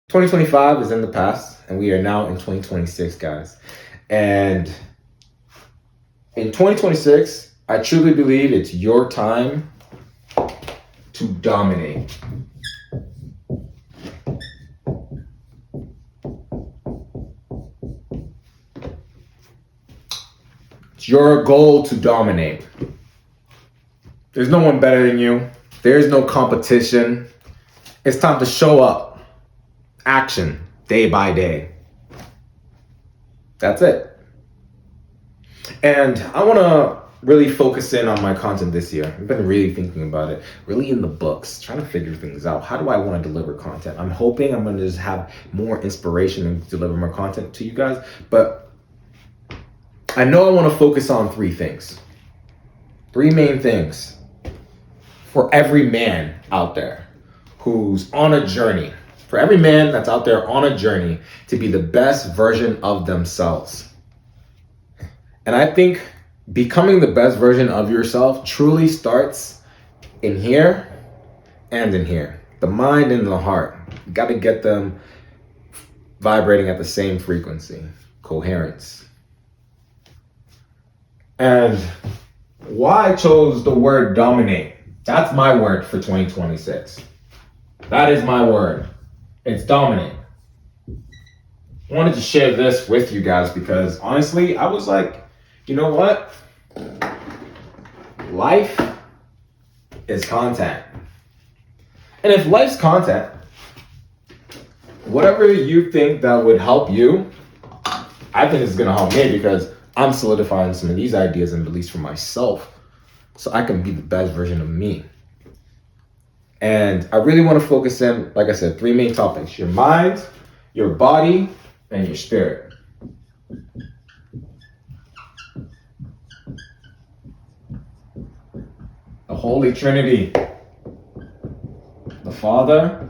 2025 is in the past, and we are now in 2026, guys. And in 2026, I truly believe it's your time to dominate. It's your goal to dominate. There's no one better than you. There's no competition. It's time to show up. Action, day by day. That's it. And I want to really focus in on my content this year. I've been really thinking about it, really in the books, trying to figure things out. How do I want to deliver content? I'm hoping I'm going to just have more inspiration and deliver more content to you guys. But I know I want to focus on three things. Three main things for every man out there who's on a journey. For every man that's out there on a journey to be the best version of themselves. And I think becoming the best version of yourself truly starts in here and in here. The mind and the heart. You got to get them vibrating at the same frequency. Coherence. And why I chose the word dominate. That's my word for 2026. That is my word. It's dominate. I wanted to share this with you guys because honestly, I was like, you know what? Life is content. And if life's content, whatever you think that would help you, I think it's going to help me because I'm solidifying some of these ideas and beliefs for myself so I can be the best version of me. And I really want to focus in, like I said, three main topics. Your mind, your body, and your spirit. The Holy Trinity. The Father,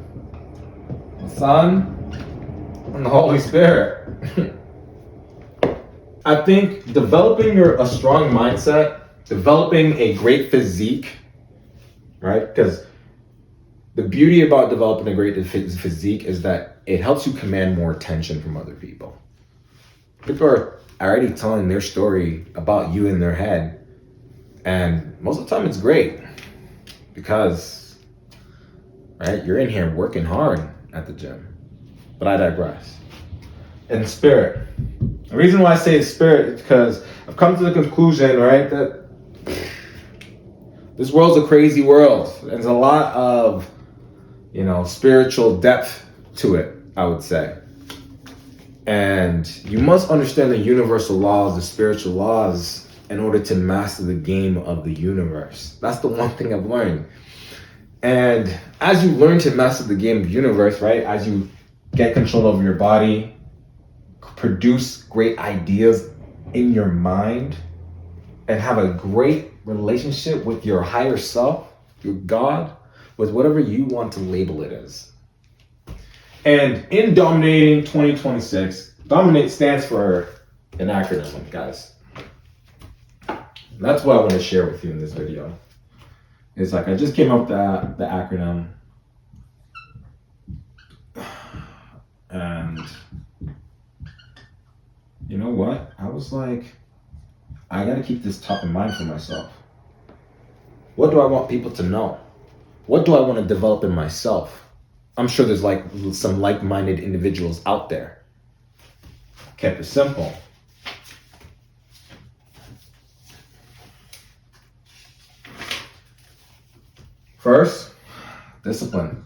the Son, and the Holy Spirit. I think developing a strong mindset, developing a great physique, right? Because the beauty about developing a great physique is that it helps you command more attention from other people. People are already telling their story about you in their head. And most of the time it's great because, right, you're in here working hard at the gym. But I digress. And spirit. The reason why I say spirit is because I've come to the conclusion, right, that this world's a crazy world. There's a lot of spiritual depth to it, I would say. And you must understand the universal laws, the spiritual laws, in order to master the game of the universe. That's the one thing I've learned. And as you learn to master the game of the universe, right, as you get control over your body, produce great ideas in your mind, and have a great relationship with your higher self, your God, with whatever you want to label it as. And in Dominating 2026, Dominate stands for an acronym, guys. And that's what I want to share with you in this video. It's like I just came up with the acronym. And you know what? I was like, I got to keep this top of mind for myself. What do I want people to know? What do I want to develop in myself? I'm sure there's like some like-minded individuals out there. Kept it simple. First, discipline.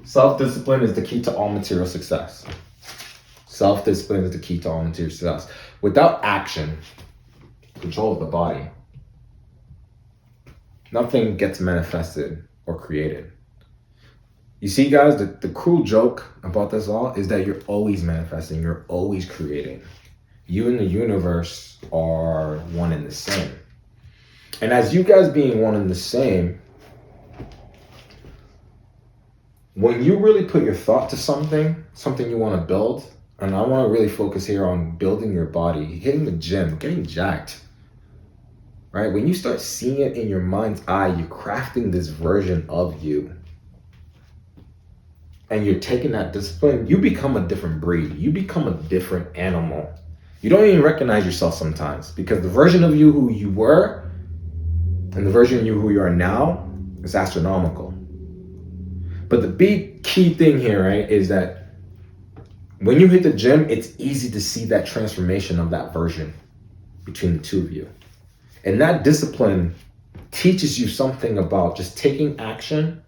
Self-discipline is the key to all material success. Self-discipline is the key to all material success. Without action, control of the body, nothing gets manifested or created. You see, guys, the cruel joke about this all is that you're always manifesting, you're always creating. You and the universe are one and the same. And as you guys being one and the same, when you really put your thought to something you want to build, and I want to really focus here on building your body, hitting the gym, getting jacked. right? When you start seeing it in your mind's eye, you're crafting this version of you. And you're taking that discipline, you become a different breed. You become a different animal. You don't even recognize yourself sometimes because the version of you who you were and the version of you who you are now is astronomical. But the big key thing here, right, is that when you hit the gym, it's easy to see that transformation of that version between the two of you. And that discipline teaches you something about just taking action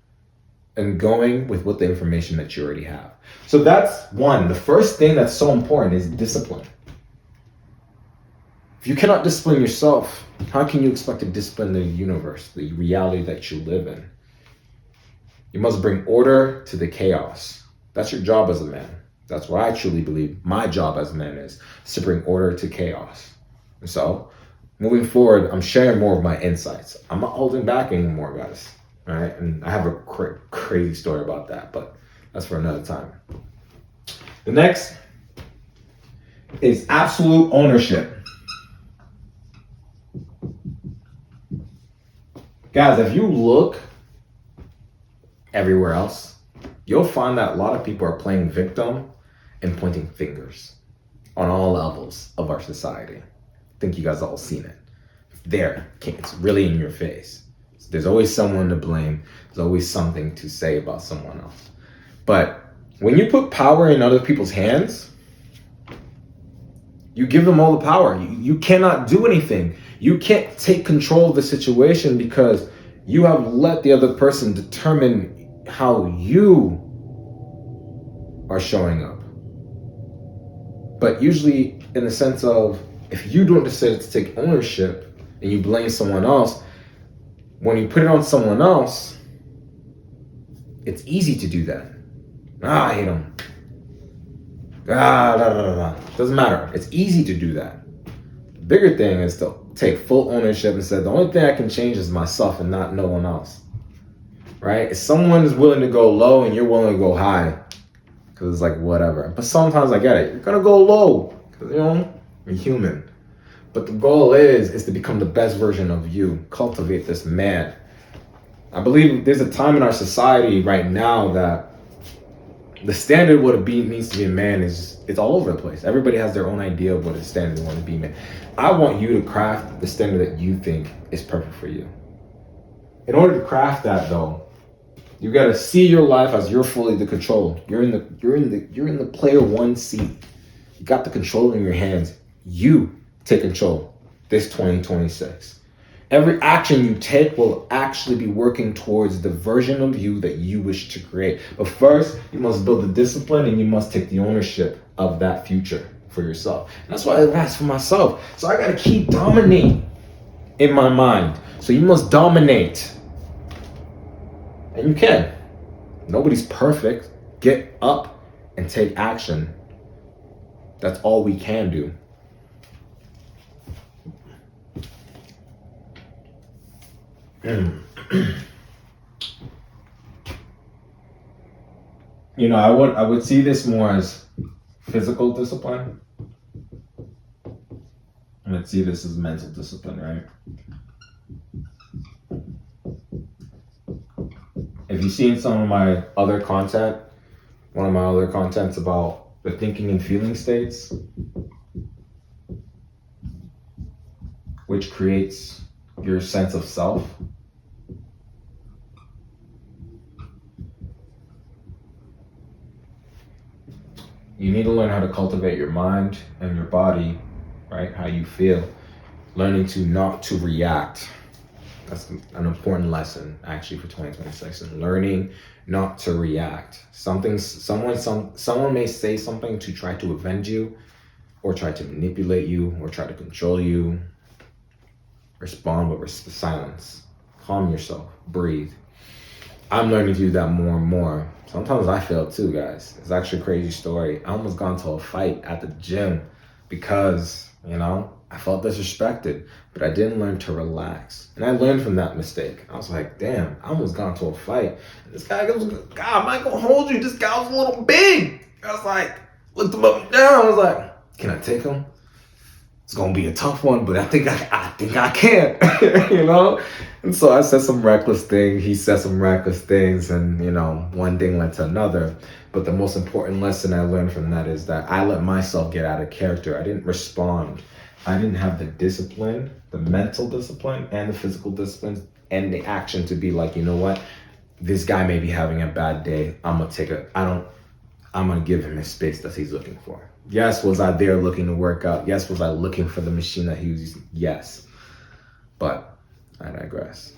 and going with what the information that you already have. So that's one. The first thing that's so important is discipline. If you cannot discipline yourself, how can you expect to discipline the universe, the reality that you live in? You must bring order to the chaos. That's your job as a man. That's what I truly believe my job as a man is to bring order to chaos. And so, moving forward, I'm sharing more of my insights. I'm not holding back anymore, guys. All right, and I have a crazy story about that, but that's for another time. The next is absolute ownership. Guys, if you look everywhere else, you'll find that a lot of people are playing victim and pointing fingers on all levels of our society. I think you guys all seen it. It's really in your face. There's always someone to blame. There's always something to say about someone else. But when you put power in other people's hands, you give them all the power. You cannot do anything. You can't take control of the situation because you have let the other person determine how you are showing up. But usually in the sense of, if you don't decide to take ownership and you blame someone else, when you put it on someone else, it's easy to do that. I hate him. Doesn't matter. It's easy to do that. The bigger thing is to take full ownership and say, the only thing I can change is myself and not no one else. Right? If someone is willing to go low and you're willing to go high, because it's like whatever. But sometimes I get it. You're going to go low because, you're human. But the goal is to become the best version of you. Cultivate this man. I believe there's a time in our society right now that the standard what needs to be a man it's all over the place. Everybody has their own idea of what a standard they want to be man. I want you to craft the standard that you think is perfect for you. In order to craft that though, you got to see your life as you're fully the control. You're in the player one seat. You got the control in your hands. You take control this 2026. Every action you take will actually be working towards the version of you that you wish to create. But first, you must build the discipline and you must take the ownership of that future for yourself. And that's why I ask for myself. So I got to keep dominating in my mind. So you must dominate. And you can. Nobody's perfect. Get up and take action. That's all we can do. I would see this more as physical discipline. And I'd see this as mental discipline, right? If you've seen some of my other content, one of my other contents about the thinking and feeling states, which creates your sense of self. You need to learn how to cultivate your mind and your body, right? How you feel. Learning to not to react. That's an important lesson actually for 2026. And learning not to react. Someone may say something to try to avenge you, or try to manipulate you, or try to control you. Respond with silence. Calm yourself. Breathe. I'm learning to do that more and more. Sometimes I fail too, guys. It's actually a crazy story. I almost got into a fight at the gym because, I felt disrespected, but I didn't learn to relax. And I learned from that mistake. I was like, damn, I almost got into a fight. And this guy goes, God, I'm not gonna hold you. This guy was a little big. I was like, looked him up and down. I was like, can I take him? it's gonna be a tough one, but I think I can, you know. And so I said some reckless things. He said some reckless things, and one thing led to another. But the most important lesson I learned from that is that I let myself get out of character. I didn't respond. I didn't have the discipline, the mental discipline, and the physical discipline, and the action to be like, you know what, this guy may be having a bad day. I'm gonna give him his space that he's looking for. Yes, was I there looking to work out? Yes, was I looking for the machine that he was using? Yes. But I digress.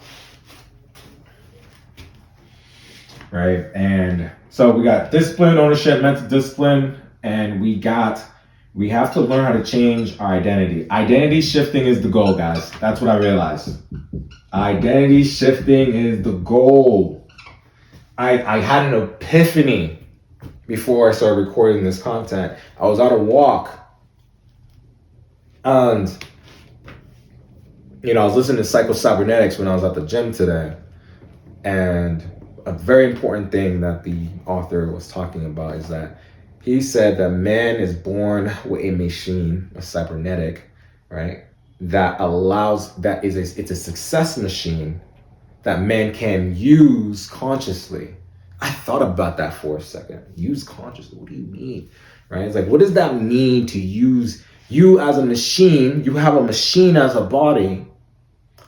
Right? And so we got discipline, ownership, mental discipline, and we have to learn how to change our identity. Identity shifting is the goal, guys. That's what I realized. Identity shifting is the goal. I had an epiphany before I started recording this content. I was on a walk, and I was listening to Psycho-Cybernetics when I was at the gym today, and a very important thing that the author was talking about is that he said that man is born with a machine, a cybernetic, right? It's a success machine that man can use consciously. I thought about that for a second. Use consciously. What do you mean? Right? It's like, what does that mean to use you as a machine? You have a machine as a body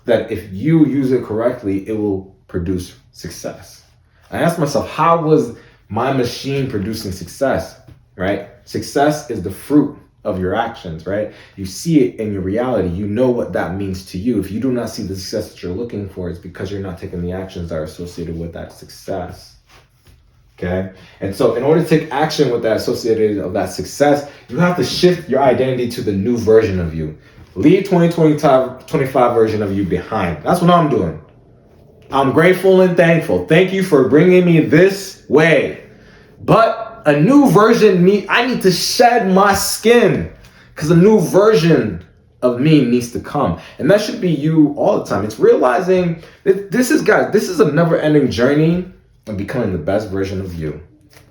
that if you use it correctly, it will produce success. I asked myself, how was my machine producing success? Right? Success is the fruit of your actions, right? You see it in your reality. You know what that means to you. If you do not see the success that you're looking for, it's because you're not taking the actions that are associated with that success. Okay? And so in order to take action with that associated of that success, you have to shift your identity to the new version of you. Leave 2025 version of you behind. That's what I'm doing. I'm grateful and thankful. Thank you for bringing me this way. But a new version, I need to shed my skin because a new version of me needs to come. And that should be you all the time. It's realizing that this is a never-ending journey of becoming the best version of you.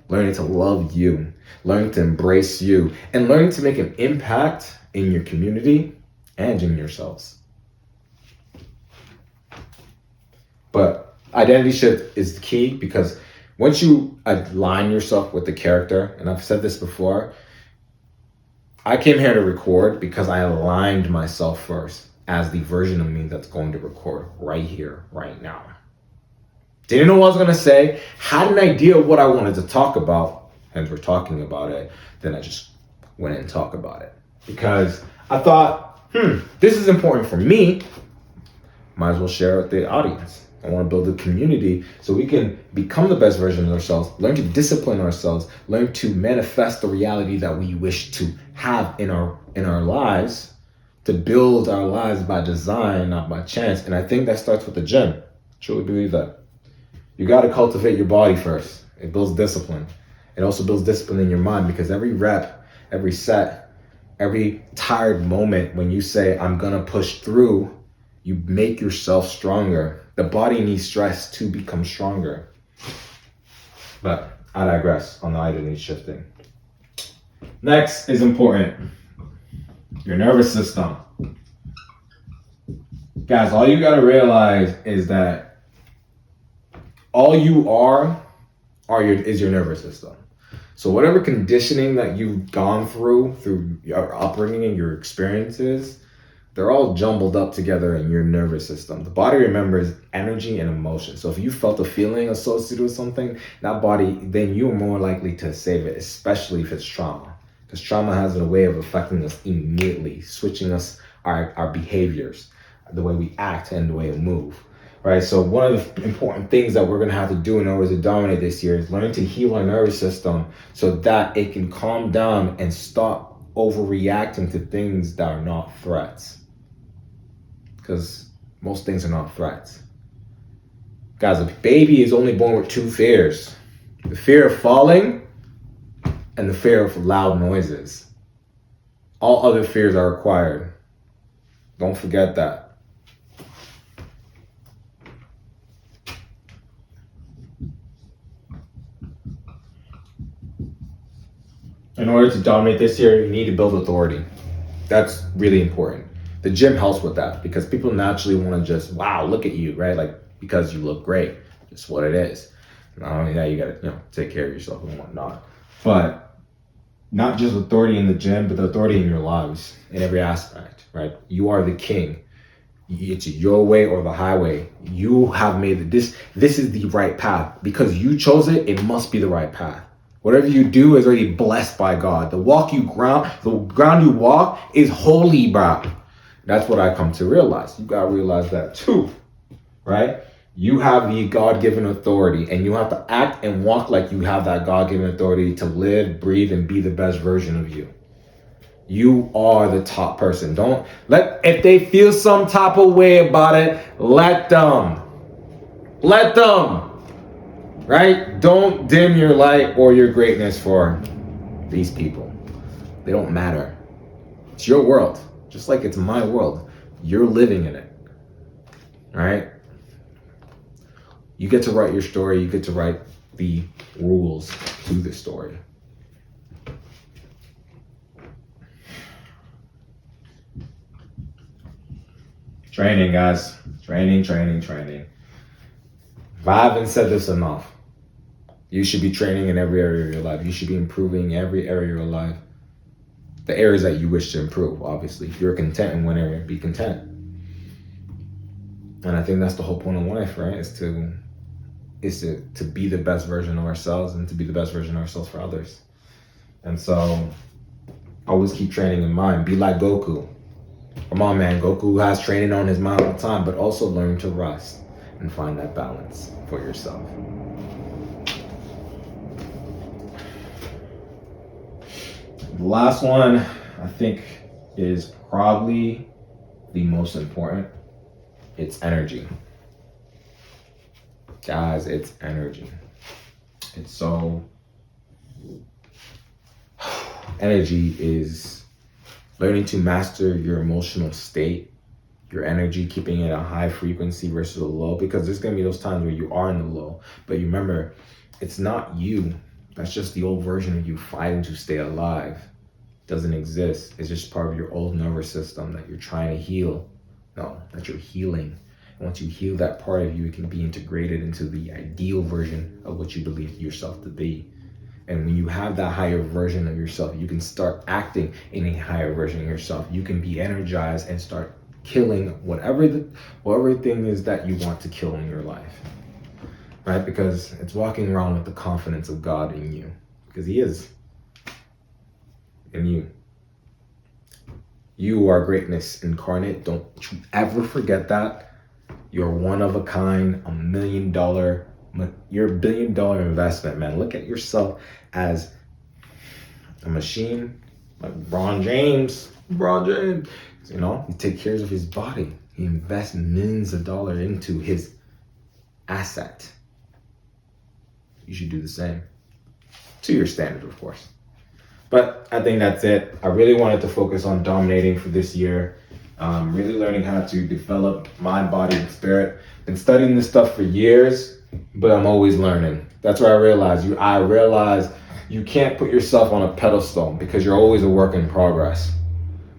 Learning to love you, learning to embrace you, and learning to make an impact in your community and in yourselves. But identity shift is the key, because once you align yourself with the character, and I've said this before, I came here to record because I aligned myself first as the version of me that's going to record right here, right now. Didn't know what I was going to say, had an idea of what I wanted to talk about, and we're talking about it, then I just went and talked about it. Because I thought, this is important for me, might as well share it with the audience. I want to build a community so we can become the best version of ourselves, learn to discipline ourselves, learn to manifest the reality that we wish to have in our lives, to build our lives by design, not by chance. And I think that starts with the gym. I truly believe that. You got to cultivate your body first. It builds discipline. It also builds discipline in your mind, because every rep, every set, every tired moment when you say, I'm going to push through, you make yourself stronger. The body needs stress to become stronger. But I digress on the identity shifting. Next is important. Your nervous system. Guys, all you got to realize is that all you is your nervous system. So whatever conditioning that you've gone through your upbringing and your experiences, they're all jumbled up together in your nervous system. The body remembers energy and emotion. So if you felt a feeling associated with something, that body, then you're more likely to save it, especially if it's trauma. Because trauma has a way of affecting us immediately, switching us our behaviors, the way we act and the way we move. Right? So one of the important things that we're going to have to do in order to dominate this year is learn to heal our nervous system so that it can calm down and stop overreacting to things that are not threats. Because most things are not threats. Guys, a baby is only born with two fears. The fear of falling and the fear of loud noises. All other fears are required. Don't forget that. In order to dominate this year, you need to build authority. That's really important. The gym helps with that because people naturally want to just, wow, look at you, right? Like, because you look great. It's what it is. Not only that, you got to, take care of yourself and whatnot. But not just authority in the gym, but the authority in your lives in every aspect, right? You are the king. It's your way or the highway. You have made this is the right path. Because you chose it, it must be the right path. Whatever you do is already blessed by God. The ground you walk is holy, bro. That's what I come to realize. You gotta realize that too, right? You have the God-given authority, and you have to act and walk like you have that God-given authority to live, breathe, and be the best version of you. You are the top person. If they feel some type of way about it, let them, right? Don't dim your light or your greatness for these people. They don't matter. It's your world, just like it's my world. You're living in it, right? You get to write your story. You get to write the rules to the story. Training, guys. Training. If I haven't said this enough, you should be training in every area of your life. You should be improving every area of your life. The areas that you wish to improve, obviously. If you're content in one area, be content. And I think that's the whole point of life, right? Is to be the best version of ourselves and to be the best version of ourselves for others. And so always keep training in mind. Be like Goku. Come on, man. Goku has training on his mind all the time, but also learn to rest and find that balance for yourself. The last one, I think, is probably the most important. It's energy. Guys, it's energy. It's so... Energy is learning to master your emotional state, your energy, keeping it at a high frequency versus a low, because there's going to be those times where you are in the low. But you remember, it's not you. That's just the old version of you fighting to stay alive. It doesn't exist. It's just part of your old nervous system that you're trying to heal. No, that you're healing. And once you heal that part of you, it can be integrated into the ideal version of what you believe yourself to be. And when you have that higher version of yourself, you can start acting in a higher version of yourself. You can be energized and start killing whatever thing is that you want to kill in your life. Right? Because it's walking around with the confidence of God in you. Because He is in you. You are greatness incarnate. Don't you ever forget that. You're one of a kind, you're $1 billion investment, man. Look at yourself as a machine, like LeBron James. You know, he takes care of his body. He invests millions of dollars into his asset. You should do the same. To your standard, of course. But I think that's it. I really wanted to focus on dominating for this year. Really learning how to develop mind, body, and spirit. Been studying this stuff for years, but I'm always learning. That's what I realized. I realized you can't put yourself on a pedestal because you're always a work in progress.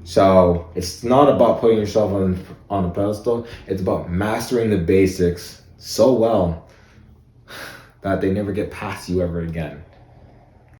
So it's not about putting yourself on a pedestal. It's about mastering the basics so well that they never get past you ever again.